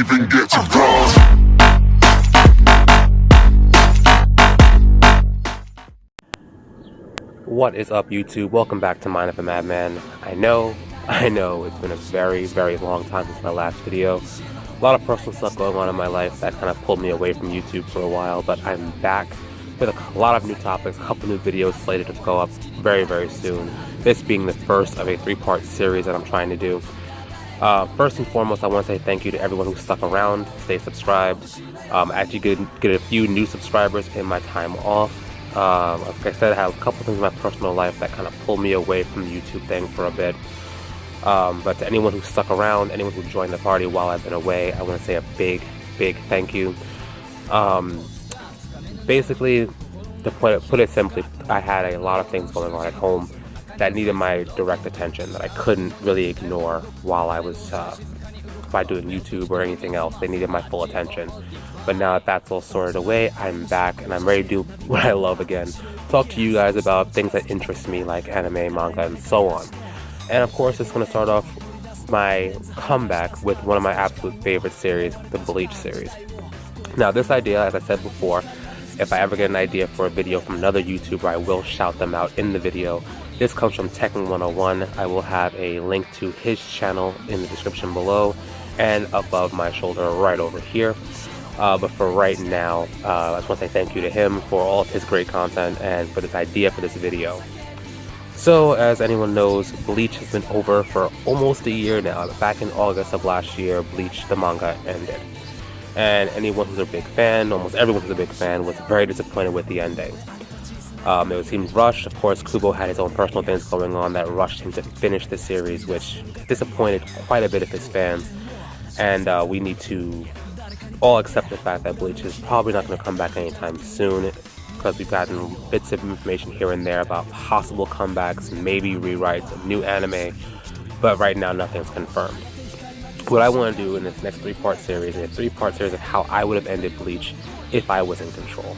even get to cross. What is up, YouTube? Welcome back to Mind of a Madman. I know, it's been a very, very long time since my last video. A lot of personal stuff going on in my life that kind of pulled me away from YouTube for a while, but I'm back with a lot of new topics, a couple new videos slated to go up very, very soon. This being the first of a 3-part series that I'm trying to do. First and foremost, I want to say thank you to everyone who stuck around, stay subscribed. Actually get a few new subscribers in my time off. Like I said, I have a couple things in my personal life that kind of pulled me away from the YouTube thing for a bit. But to anyone who stuck around, anyone who joined the party while I've been away, I want to say a big, big thank you. Basically, to put it simply, I had a lot of things going on at home that needed my direct attention that I couldn't really ignore while I was by doing YouTube or anything else. They needed my full attention. But now that that's all sorted away, I'm back and I'm ready to do what I love again. Talk to you guys about things that interest me, like anime, manga, and so on. And of course, it's going to start off my comeback with one of my absolute favorite series, the Bleach series. Now, this idea, as I said before, if I ever get an idea for a video from another YouTuber, I will shout them out in the video. This comes from Tekken 101. I will have a link to his channel in the description below and above my shoulder right over here. But for right now, I just want to say thank you to him for all of his great content and for this idea for this video. So, as anyone knows, Bleach has been over for almost a year now. Back in August of last year, Bleach, the manga, ended. And anyone who's a big fan, almost everyone who's a big fan, was very disappointed with the ending. It seemed rushed. Of course, Kubo had his own personal things going on that rushed him to finish the series, which disappointed quite a bit of his fans. And we need to all accept the fact that Bleach is probably not going to come back anytime soon, because we've gotten bits of information here and there about possible comebacks, maybe rewrites of new anime, but right now nothing's confirmed. What I want to do in this next 3-part series is a 3-part series of how I would have ended Bleach if I was in control.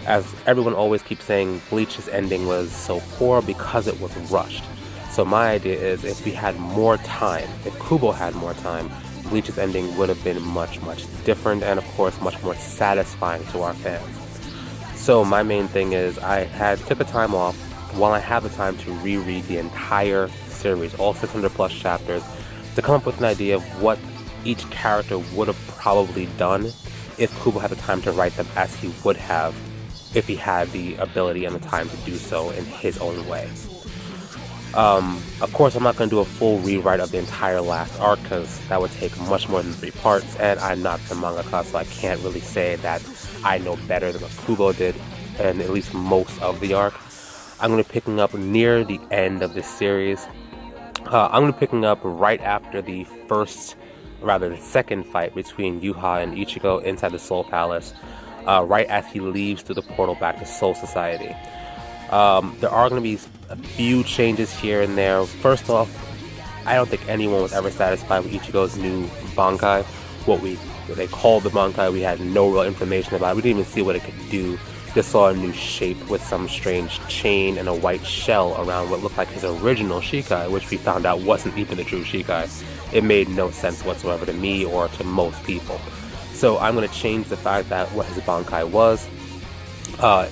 As everyone always keeps saying, Bleach's ending was so poor because it was rushed. So my idea is, if we had more time, if Kubo had more time, Bleach's ending would have been much, much different and of course much more satisfying to our fans. So my main thing is, I took a time off while I have the time to reread the entire series, all 600 plus chapters, to come up with an idea of what each character would have probably done if Kubo had the time to write them as he would have if he had the ability and the time to do so in his own way. Of course, I'm not going to do a full rewrite of the entire last arc, because that would take much more than 3 parts, and I'm not the mangaka, so I can't really say that I know better than what Kubo did, and at least most of the arc. I'm going to be picking up near the end of this series. I'm going to be picking up right after the second fight between Yuha and Ichigo inside the Soul Palace, right as he leaves through the portal back to Soul Society. There are going to be a few changes here and there. First off, I don't think anyone was ever satisfied with Ichigo's new Bankai. What they called the Bankai, we had no real information about it. We didn't even see what it could do. Just saw a new shape with some strange chain and a white shell around what looked like his original Shikai, which we found out wasn't even the true Shikai. It made no sense whatsoever to me or to most people. So I'm going to change the fact that what his Bankai was.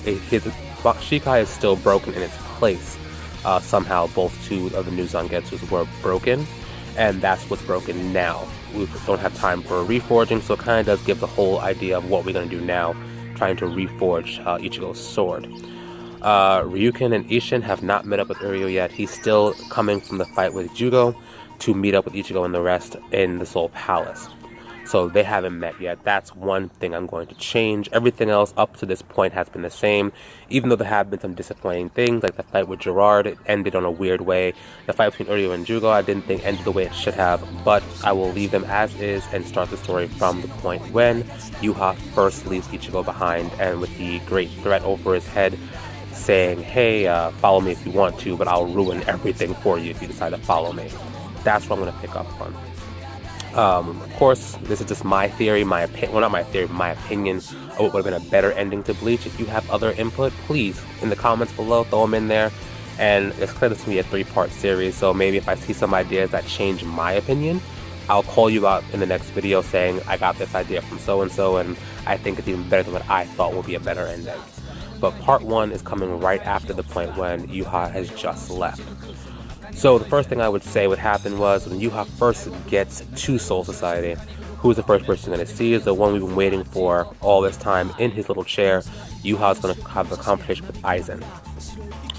His Shikai is still broken in its place. Somehow both 2 of the new Zangetsus were broken, and that's what's broken now. We don't have time for a reforging, so it kind of does give the whole idea of what we're going to do now, trying to reforge Ichigo's sword. Ryukin and Ishin have not met up with Uryu yet. He's still coming from the fight with Jugo to meet up with Ichigo and the rest in the Soul Palace. So they haven't met yet. That's one thing I'm going to change. Everything else up to this point has been the same, even though there have been some disappointing things, like the fight with Gerard. It ended on a weird way. The fight between Uryu and Jugo I didn't think ended the way it should have, but I will leave them as is and start the story from the point when Yuha first leaves Ichigo behind, and with the great threat over his head saying, hey, follow me if you want to, but I'll ruin everything for you if you decide to follow me. That's what I'm going to pick up on. Of course, this is just my theory, my opinion of what would have been a better ending to Bleach. If you have other input, please, in the comments below, throw them in there. And it's clear this to be a 3-part series, so maybe if I see some ideas that change my opinion, I'll call you out in the next video saying I got this idea from so-and-so and I think it's even better than what I thought would be a better ending. But part 1 is coming right after the point when Yuha has just left. So the first thing I would say what happened was when Yuha first gets to Soul Society, who's the first person you're going to see is the one we've been waiting for all this time in his little chair. Yuha's going to have a conversation with Aizen.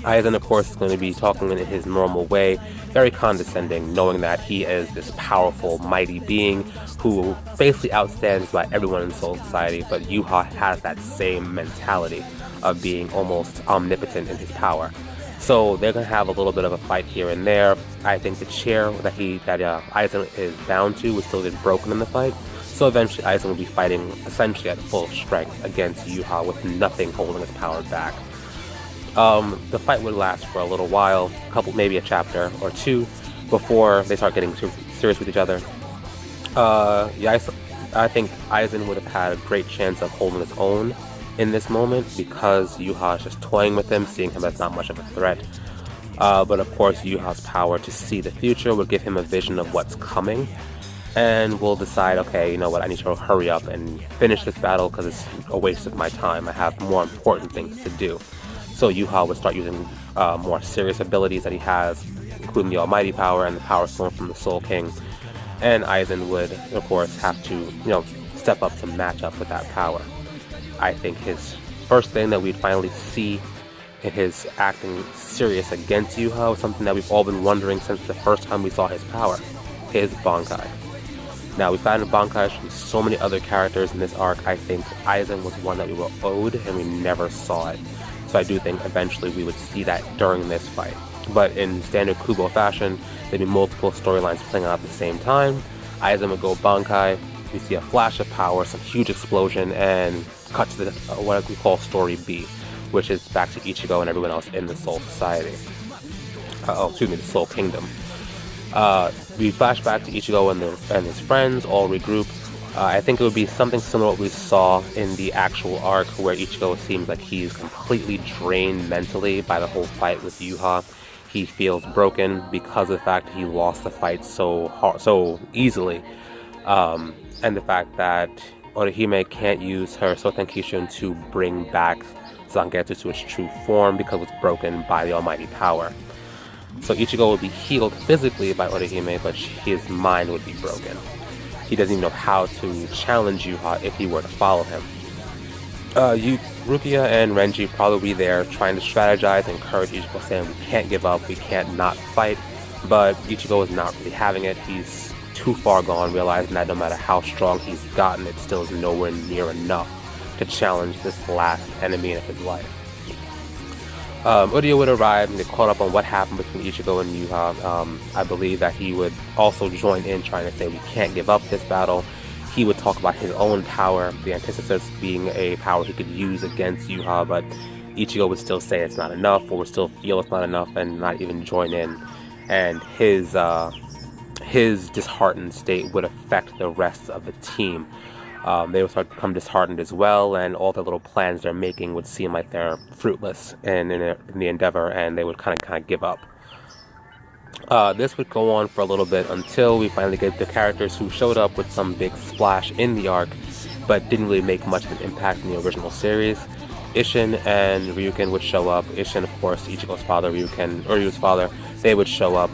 Aizen, of course, is going to be talking in his normal way, very condescending, knowing that he is this powerful, mighty being who basically outstands by everyone in Soul Society, but Yuha has that same mentality of being almost omnipotent in his power. So they're going to have a little bit of a fight here and there. I think the chair that Aizen is bound to was still getting broken in the fight. So eventually Aizen will be fighting essentially at full strength against Yuha with nothing holding his power back. The fight would last for a little while, maybe a chapter or two, before they start getting serious with each other. I think Aizen would have had a great chance of holding his own in this moment because Yuha is just toying with him, seeing him as not much of a threat. But of course, Yuha's power to see the future would give him a vision of what's coming, and we'll decide, okay, you know what, I need to hurry up and finish this battle because it's a waste of my time. I have more important things to do. So Yuha would start using more serious abilities that he has, including the Almighty Power and the Power Stone from the Soul King. And Aizen would, of course, have to, step up to match up with that power. I think his first thing that we'd finally see in his acting serious against Yuha was something that we've all been wondering since the first time we saw his power, his Bankai. Now, we've gotten Bankais from so many other characters in this arc. I think Aizen was one that we were owed and we never saw it. So I do think eventually we would see that during this fight. But in standard Kubo fashion, there'd be multiple storylines playing out at the same time. Aizen would go Bankai, we see a flash of power, some huge explosion, and cut to what we call Story B, which is back to Ichigo and everyone else in the Soul Society. The Soul Kingdom. We flash back to Ichigo and his friends, all regroup. I think it would be something similar to what we saw in the actual arc, where Ichigo seems like he's completely drained mentally by the whole fight with Yuha. He feels broken because of the fact that he lost the fight so easily. And the fact that Orihime can't use her Sotenkishin to bring back Zangetsu to its true form because it's broken by the Almighty Power. So Ichigo will be healed physically by Orihime, but his mind would be broken. He doesn't even know how to challenge Yuha if he were to follow him. Rukia and Renji probably be there trying to strategize and encourage Ichigo, saying we can't give up, we can't not fight, but Ichigo is not really having it. He's too far gone, realizing that no matter how strong he's gotten, it still is nowhere near enough to challenge this last enemy of his life. Udio would arrive and get caught up on what happened between Ichigo and Yuha. I believe that he would also join in trying to say we can't give up this battle. He would talk about his own power, the antithesis being a power he could use against Yuha, but Ichigo would still say it's not enough, or would still feel it's not enough and not even join in. And his disheartened state would affect the rest of the team. They would start to become disheartened as well, and all the little plans they're making would seem like they're fruitless in the endeavor, and they would kind of give up. This would go on for a little bit until we finally get the characters who showed up with some big splash in the arc, but didn't really make much of an impact in the original series. Ishin and Ryuken would show up. Ishin, of course, Ichigo's father, Ryu's father. They would show up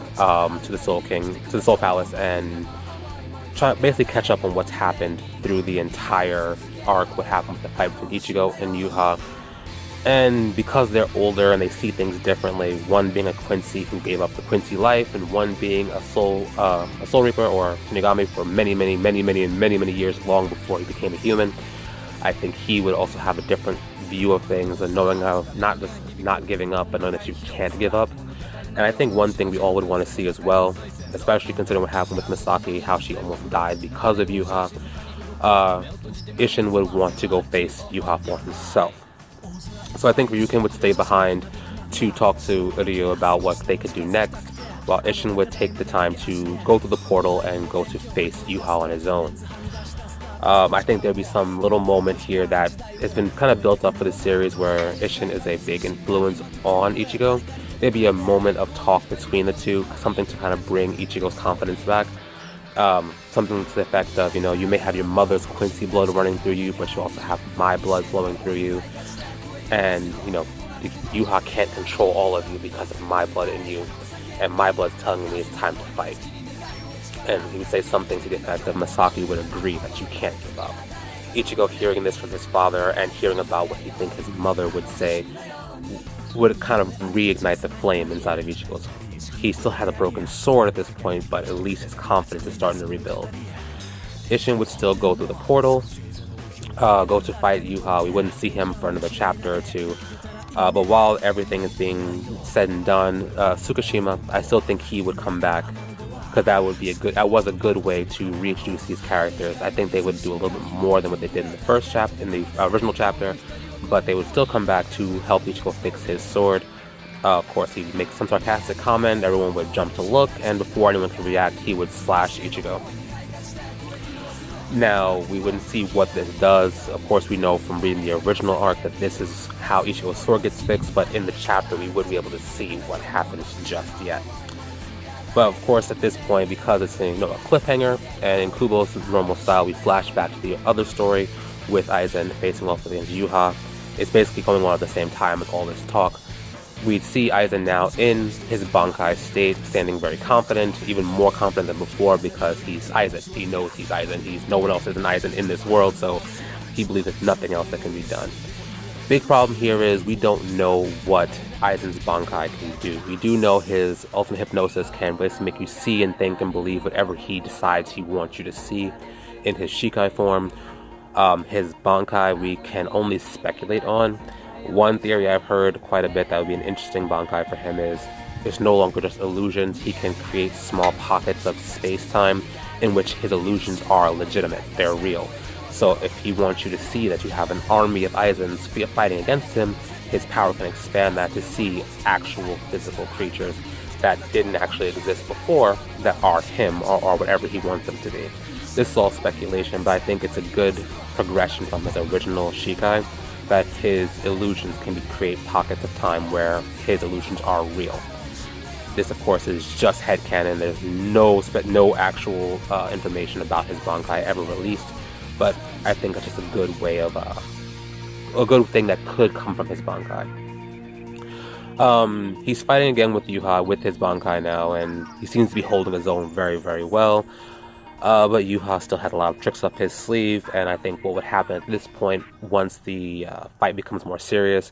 to the Soul Palace, and basically catch up on what's happened through the entire arc, what happened with the fight between Ichigo and Yuha. And because they're older and they see things differently, one being a Quincy who gave up the Quincy life, and one being a Soul Reaper or Shinigami for many years, long before he became a human, I think he would also have a different view of things, and knowing how not just not giving up, but knowing that you can't give up. And I think one thing we all would want to see as well, especially considering what happened with Misaki, how she almost died because of Yuha, Ishin would want to go face Yuha for himself. So I think Ryuken would stay behind to talk to Uryu about what they could do next, while Ishin would take the time to go through the portal and go to face Yuha on his own. I think there'll be some little moment here that has been kind of built up for the series where Ishin is a big influence on Ichigo. Maybe a moment of talk between the two, something to kind of bring Ichigo's confidence back. Something to the effect of, you may have your mother's Quincy blood running through you, but you also have my blood flowing through you. And, Yuha can't control all of you because of my blood in you. And my blood's telling me it's time to fight. And he would say something to the effect of Masaki would agree that you can't give up. Ichigo, hearing this from his father and hearing about what he thinks his mother would say, would kind of reignite the flame inside of Ichigo's. He still has a broken sword at this point, but at least his confidence is starting to rebuild. Isshin would still go through the portal, go to fight Yuha. We wouldn't see him for another chapter or two. But while everything is being said and done, Tsukishima, I still think he would come back, because that was a good way to reintroduce these characters. I think they would do a little bit more than what they did in the original chapter, but they would still come back to help Ichigo fix his sword. Of course, he would make some sarcastic comment, everyone would jump to look, and before anyone could react, he would slash Ichigo. Now, we wouldn't see what this does. Of course, we know from reading the original arc that this is how Ichigo's sword gets fixed, but in the chapter, we wouldn't be able to see what happens just yet. But of course, at this point, because it's a cliffhanger, and in Kubo's normal style, we flash back to the other story with Aizen facing off against Yuha. It's basically going on at the same time with all this talk. We'd see Aizen now in his Bankai state, standing very confident, even more confident than before, because he's Aizen. He knows he's Aizen. No one else is an Aizen in this world, so he believes there's nothing else that can be done. Big problem here is we don't know what Aizen's Bankai can do. We do know his ultimate hypnosis can basically make you see and think and believe whatever he decides he wants you to see in his Shikai form. His Bankai we can only speculate on. One theory I've heard quite a bit that would be an interesting Bankai for him is it's no longer just illusions. He can create small pockets of space-time in which his illusions are legitimate. They're real. So if he wants you to see that you have an army of Aizens fighting against him, his power can expand that to see actual physical creatures that didn't actually exist before that are him or whatever he wants them to be. This is all speculation, but I think it's a good progression from his original Shikai, that his illusions can create pockets of time where his illusions are real. This, of course, is just headcanon. There's no actual information about his Bankai ever released, but I think it's just a good way of a good thing that could come from his Bankai. He's fighting again with Yuha with his Bankai now, and he seems to be holding his own very, very well. But Yuha still has a lot of tricks up his sleeve, and I think what would happen at this point, once the fight becomes more serious,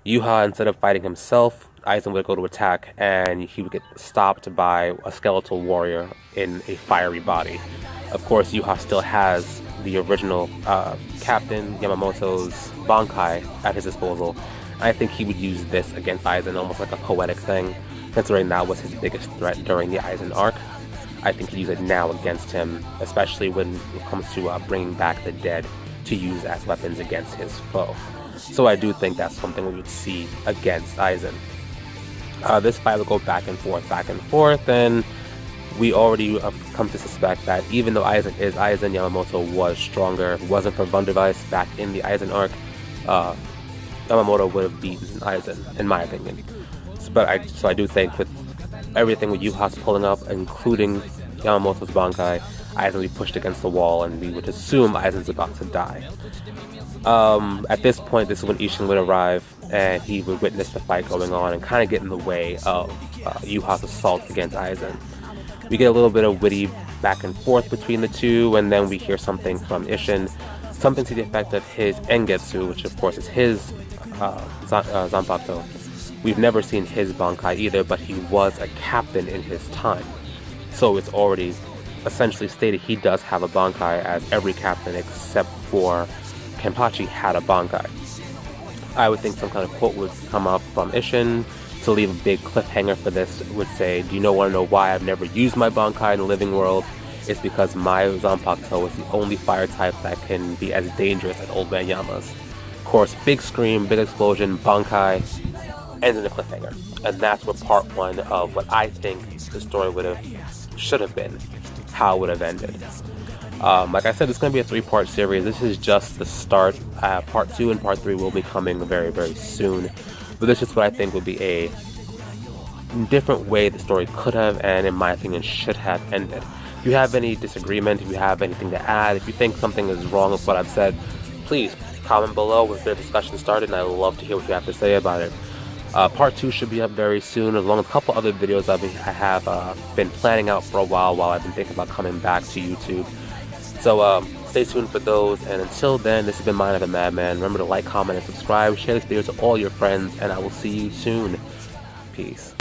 Yuha, instead of fighting himself, Aizen would go to attack, and he would get stopped by a skeletal warrior in a fiery body. Of course, Yuha still has the original Captain Yamamoto's Bankai at his disposal. I think he would use this against Aizen almost like a poetic thing, considering that was his biggest threat during the Aizen arc. I think he'd use it now against him, especially when it comes to bringing back the dead to use as weapons against his foe. So I do think that's something we would see against Aizen. This fight will go back and forth, and we already come to suspect that even though Aizen is Aizen, Yamamoto was stronger. If it wasn't for Wunderweiss back in the Aizen arc, Yamamoto would have beaten Aizen, in my opinion. So I do think with everything with Yuha's pulling up, including Yamamoto's Bankai, Aizen will be pushed against the wall, and we would assume Aizen's about to die. At this point, this is when Isshin would arrive, and he would witness the fight going on and kind of get in the way of Yuha's assault against Aizen. We get a little bit of witty back and forth between the two, and then we hear something from Isshin, something to the effect of his Engetsu, which of course is his Zanpakuto. We've never seen his Bankai either, but he was a captain in his time. So it's already essentially stated he does have a Bankai, as every captain except for Kenpachi had a Bankai. I would think some kind of quote would come up from Isshin to leave a big cliffhanger for this. Would say, do you want to know why I've never used my Bankai in the living world? It's because my Zanpakuto is the only fire type that can be as dangerous as Old Man Yama's. Of course, big scream, big explosion, Bankai, ends in a cliffhanger. And that's what part one of what I think the story should have been, how it would have ended. Like I said, it's going to be a 3-part series. This is just the start. Part 2 and part 3 will be coming very, very soon. But this is what I think would be a different way the story could have, and in my opinion, should have ended. If you have any disagreement, if you have anything to add, if you think something is wrong with what I've said, please comment below with the discussion started, and I love to hear what you have to say about it. Part 2 should be up very soon, along with a couple other videos I have been planning out for a while I've been thinking about coming back to YouTube. So stay tuned for those, and until then, this has been Mind of a Madman. Remember to like, comment, and subscribe. Share this video to all your friends, and I will see you soon. Peace.